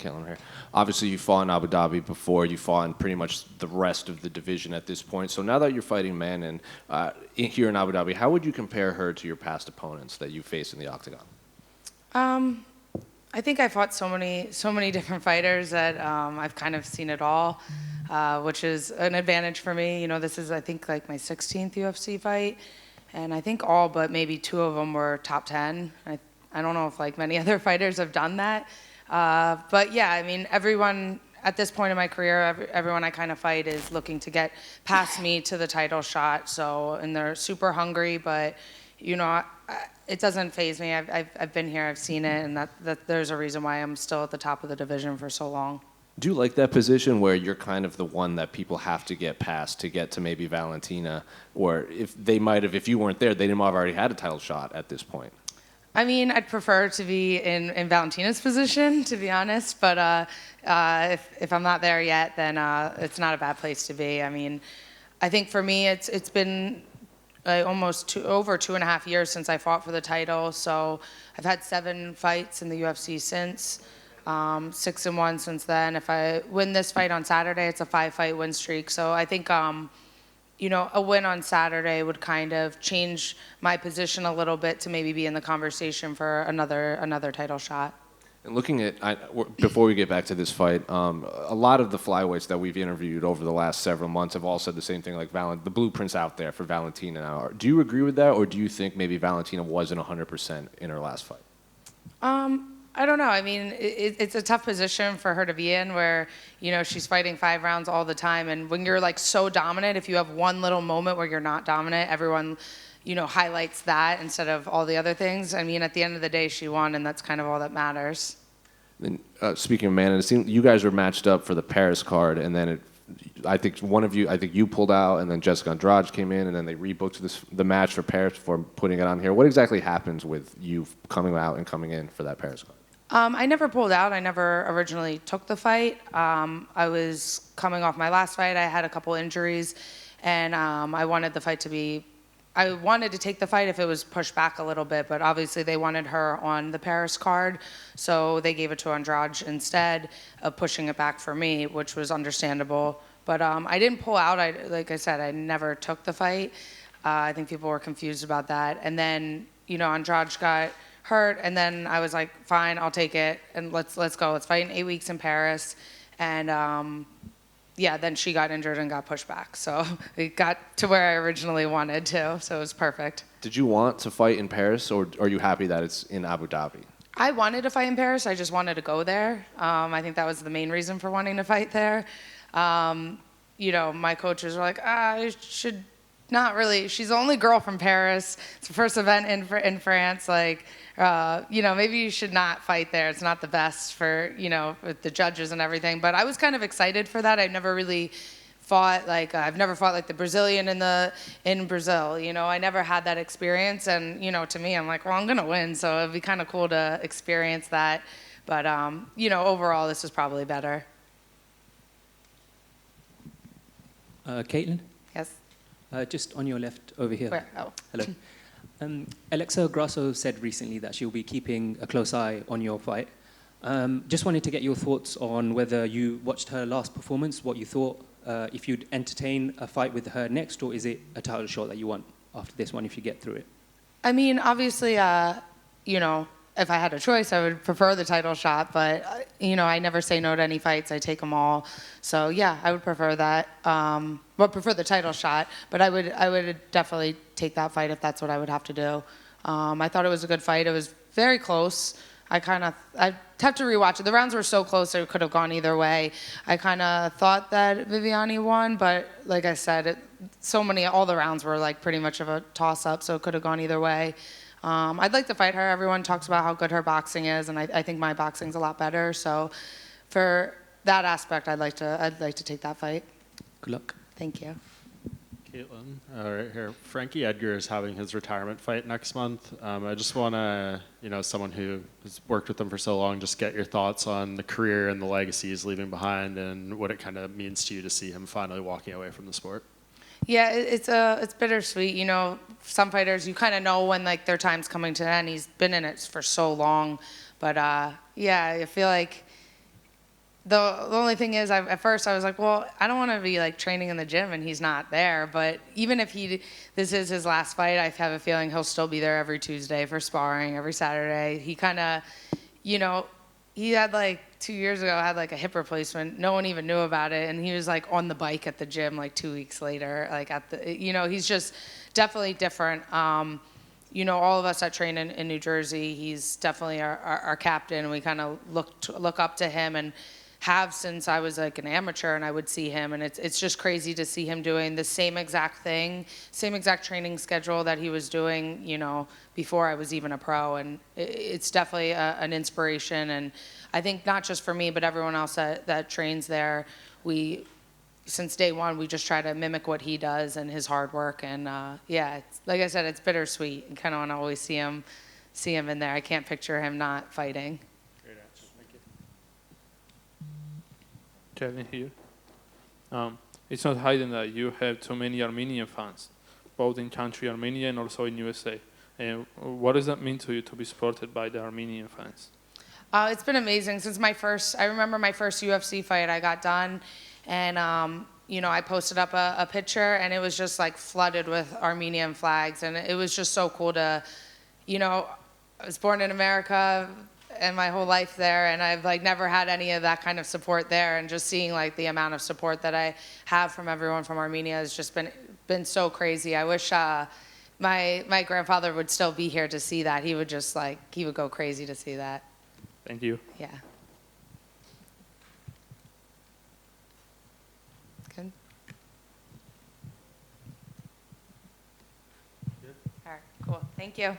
Katlyn here. Obviously, you fought in Abu Dhabi before. You fought in pretty much the rest of the division at this point. So now that you're fighting Manon here in Abu Dhabi, how would you compare her to your past opponents that you faced in the octagon? I think I fought so many different fighters that I've kind of seen it all, which is an advantage for me. You know, this is, I think, like my 16th UFC fight, and I think all but maybe 2 of them were top 10. I don't know if like many other fighters have done that. But yeah, I mean, everyone at this point in my career, everyone I kind of fight is looking to get past me to the title shot. So, and they're super hungry, but you know, it doesn't faze me. I've been here, I've seen it, and that there's a reason why I'm still at the top of the division for so long. Do you like that position where you're kind of the one that people have to get past to get to maybe Valentina? Or if they might have, if you weren't there, they might have already had a title shot at this point. I mean, I'd prefer to be in Valentina's position, to be honest. But if I'm not there yet, then it's not a bad place to be. I mean, I think for me, it's been almost over 2.5 years since I fought for the title. So I've had 7 fights in the UFC since, 6-1 since then. If I win this fight on Saturday, it's a 5-fight win streak. So I think you know, a win on Saturday would kind of change my position a little bit to maybe be in the conversation for another title shot. And looking at, before we get back to this fight, a lot of the flyweights that we've interviewed over the last several months have all said the same thing, like the blueprint's out there for Valentina now. Do you agree with that, or do you think maybe Valentina wasn't 100% in her last fight? I don't know. I mean, it's a tough position for her to be in where, you know, she's fighting 5 rounds all the time. And when you're like so dominant, if you have one little moment where you're not dominant, everyone, you know, highlights that instead of all the other things. I mean, at the end of the day, she won, and that's kind of all that matters. Then, speaking of Manon, it seemed you guys were matched up for the Paris card, and then I think you pulled out, and then Jessica Andrade came in, and then they rebooked the match for Paris before putting it on here. What exactly happens with you coming out and coming in for that Paris card? I never pulled out. I never originally took the fight. I was coming off my last fight. I had a couple injuries, and I wanted the fight to be. I wanted to take the fight if it was pushed back a little bit, but obviously they wanted her on the Paris card, so they gave it to Andrade instead of pushing it back for me, which was understandable. But I didn't pull out. Like I said, I never took the fight. I think people were confused about that. And then, you know, Andrade got hurt, and then I was like, fine, I'll take it, and let's go. Let's fight in 8 weeks in Paris. And yeah, then she got injured and got pushed back. So it got to where I originally wanted to, so it was perfect. Did you want to fight in Paris, or are you happy that it's in Abu Dhabi? I wanted to fight in Paris. I just wanted to go there. I think that was the main reason for wanting to fight there. You know, my coaches were like, I should not really. She's the only girl from Paris. It's the first event in France. Like, you know, maybe you should not fight there. It's not the best for, you know, with the judges and everything. But I was kind of excited for that. I've never really fought like I've never fought like the Brazilian in Brazil. You know, I never had that experience. And you know, to me, I'm like, well, I'm gonna win, so it'd be kind of cool to experience that. But you know, overall, this is probably better. Katlyn? Yes. Just on your left over here. Where? Oh. Hello. Alexa Grasso said recently that she'll be keeping a close eye on your fight. Just wanted to get your thoughts on whether you watched her last performance, what you thought, if you'd entertain a fight with her next, or is it a title shot that you want after this one if you get through it? I mean, obviously, you know, if I had a choice, I would prefer the title shot, but, you know, I never say no to any fights. I take them all. So, yeah, I would prefer that. Well, prefer the title shot, but I would definitely take that fight if that's what I would have to do. I thought it was a good fight. It was very close. I'd have to rewatch it. The rounds were so close, it could have gone either way. I kind of thought that Viviani won, but like I said, all the rounds were like pretty much of a toss-up, so it could have gone either way. I'd like to fight her. Everyone talks about how good her boxing is, and I think my boxing's a lot better. So, for that aspect, I'd like to take that fight. Good luck. Thank you. Katlyn, right here. Frankie Edgar is having his retirement fight next month. I just want to, you know, someone who has worked with him for so long, just get your thoughts on the career and the legacy he's leaving behind, and what it kind of means to you to see him finally walking away from the sport. Yeah, it's bittersweet. You know, some fighters, you kind of know when like their time's coming to an end. He's been in it for so long, but yeah, I feel like the only thing is, at first I was like, well, I don't want to be like training in the gym and he's not there. But even if this is his last fight, I have a feeling he'll still be there every Tuesday for sparring, every Saturday. He kind of, you know, he had like 2 years ago had like a hip replacement. No one even knew about it, and he was like on the bike at the gym like 2 weeks later. Like he's just definitely different. You know, all of us that train in New Jersey, he's definitely our captain. We kind of look up to him and have since I was like an amateur, and I would see him, and it's just crazy to see him doing the same exact thing, same exact training schedule that he was doing, you know, before I was even a pro. And it's definitely an inspiration. And I think not just for me, but everyone else that trains there, since day one, we just try to mimic what he does and his hard work. And yeah, like I said, it's bittersweet. You kind of want to always see him in there. I can't picture him not fighting. Great answer. Thank you. Katlyn here. It's not hidden that you have too many Armenian fans, both in country Armenia and also in USA. And what does that mean to you to be supported by the Armenian fans? It's been amazing since I remember my first UFC fight. I got done, and you know, I posted up a picture, and it was just like flooded with Armenian flags, and it was just so cool to, you know, I was born in America and my whole life there, and I've like never had any of that kind of support there, and just seeing like the amount of support that I have from everyone from Armenia has just been so crazy. I wish my grandfather would still be here to see that. He would just he would go crazy to see that. Thank you. Yeah. Good. All right, cool. Thank you.